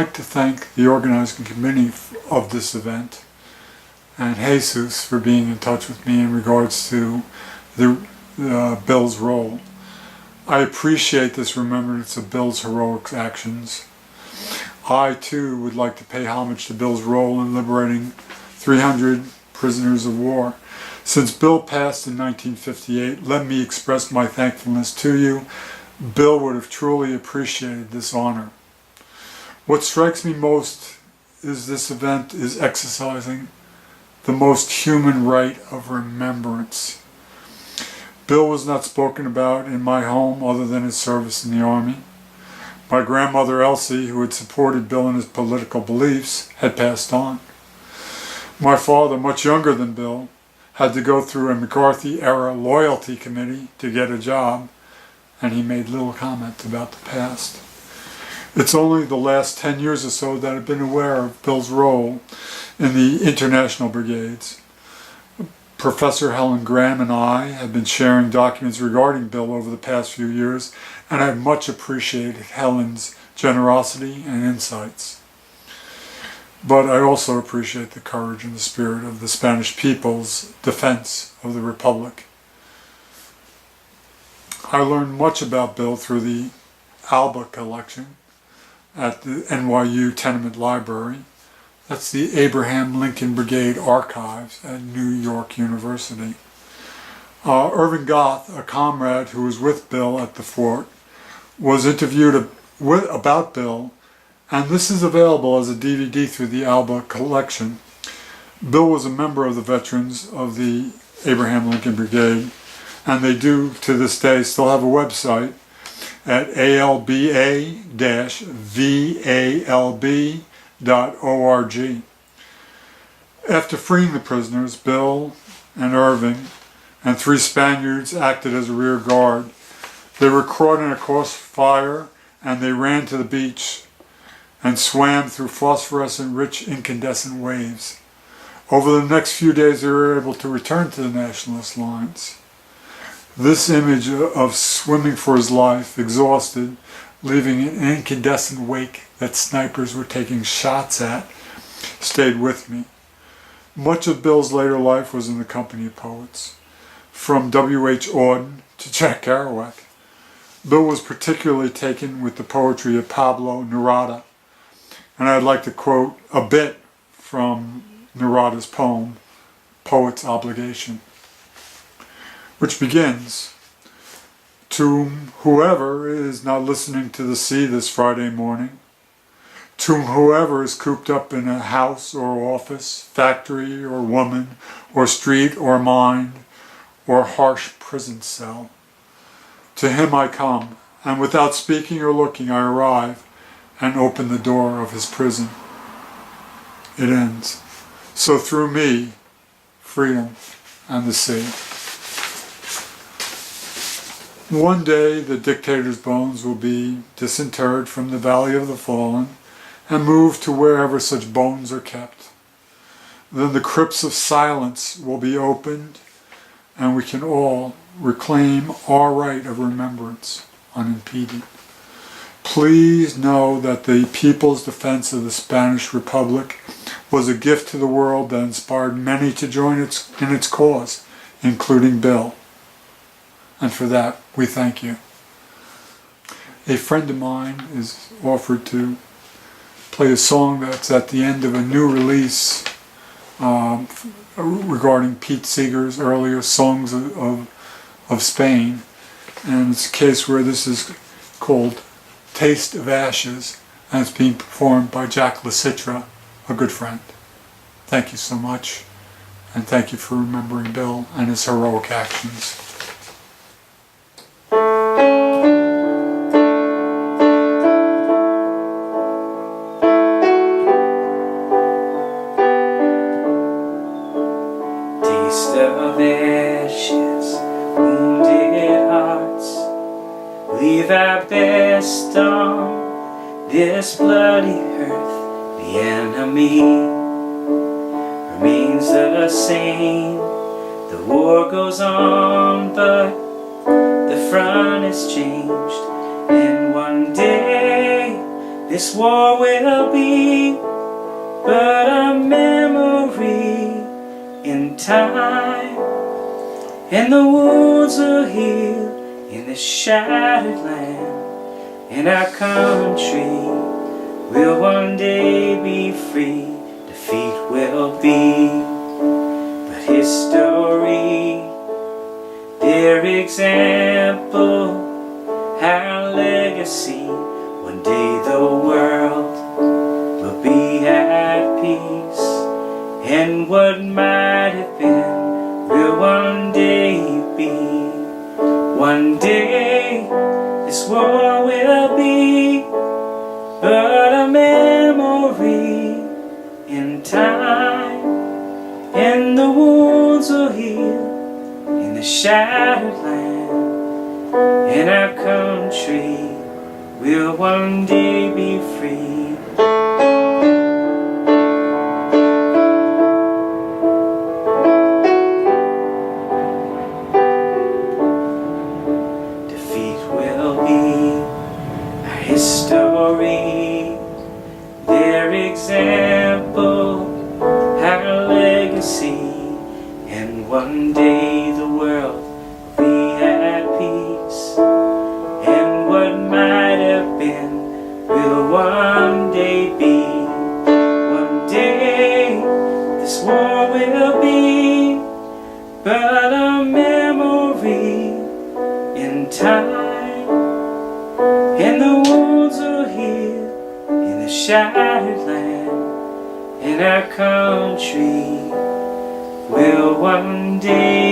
I'd like to thank the organizing committee of this event and Jesus for being in touch with me in regards to Bill's role. I appreciate this remembrance of Bill's heroic actions. I too would like to pay homage to Bill's role in liberating 300 prisoners of war. Since Bill passed in 1958, let me express my thankfulness to you. Bill would have truly appreciated this honor. What strikes me most is this event is exercising the most human right of remembrance. Bill was not spoken about in my home other than his service in the Army. My grandmother Elsie, who had supported Bill in his political beliefs, had passed on. My father, much younger than Bill, had to go through a McCarthy-era loyalty committee to get a job, and he made little comment about the past. It's only the last 10 years or so that I've been aware of Bill's role in the international brigades. Professor Helen Graham and I have been sharing documents regarding Bill over the past few years, and I've much appreciated Helen's generosity and insights. But I also appreciate the courage and the spirit of the Spanish people's defense of the Republic. I learned much about Bill through the Alba collection at the NYU Tenement Library. That's the Abraham Lincoln Brigade Archives at New York University. Irving Goth, a comrade who was with Bill at the fort, was interviewed about Bill, and this is available as a DVD through the Alba collection. Bill was a member of the veterans of the Abraham Lincoln Brigade, and they do to this day still have a website at alba-valb.org. After freeing the prisoners, Bill and Irving and 3 Spaniards acted as a rear guard. They were caught in a crossfire and they ran to the beach and swam through phosphorescent-rich incandescent waves. Over the next few days they were able to return to the nationalist lines. This image of swimming for his life, exhausted, leaving an incandescent wake that snipers were taking shots at, stayed with me. Much of Bill's later life was in the company of poets, from W.H. Auden to Jack Kerouac. Bill was particularly taken with the poetry of Pablo Neruda, and I'd like to quote a bit from Neruda's poem, Poet's Obligation, which begins, "To whoever is not listening to the sea this Friday morning, to whoever is cooped up in a house or office, factory or woman, or street or mine, or harsh prison cell, to him I come, and without speaking or looking I arrive and open the door of his prison." It ends. So through me, freedom and the sea. One day the dictator's bones will be disinterred from the Valley of the Fallen and moved to wherever such bones are kept. Then the crypts of silence will be opened and we can all reclaim our right of remembrance unimpeded. Please know that the people's defense of the Spanish Republic was a gift to the world that inspired many to join in its cause, including Bill. And for that, we thank you. A friend of mine is offered to play a song that's at the end of a new release regarding Pete Seeger's earlier songs of Spain. And it's a case where this is called Taste of Ashes, and it's being performed by Jack Licitra, a good friend. Thank you so much, and thank you for remembering Bill and his heroic actions. Taste of ashes, wounded hearts, leave our best on this bloody earth. The enemy remains the same. The war goes on, but the front has changed. And one day this this war will be but a memory in time, and the wounds will heal in the shattered land, and our country will one day be free. Defeat will be but history, their example, our legacy. One day the world will be at peace, and what might have been will one day be. One day this war will be but a memory in time, and the wounds will heal in the shattered land, and our country will one day be free. Defeat will be our history, their example, our legacy, and one day the world will be at peace, and what might have been will one day be. One day this war will be but a memory in time, and the wounds will heal in the shattered land, and our country will one day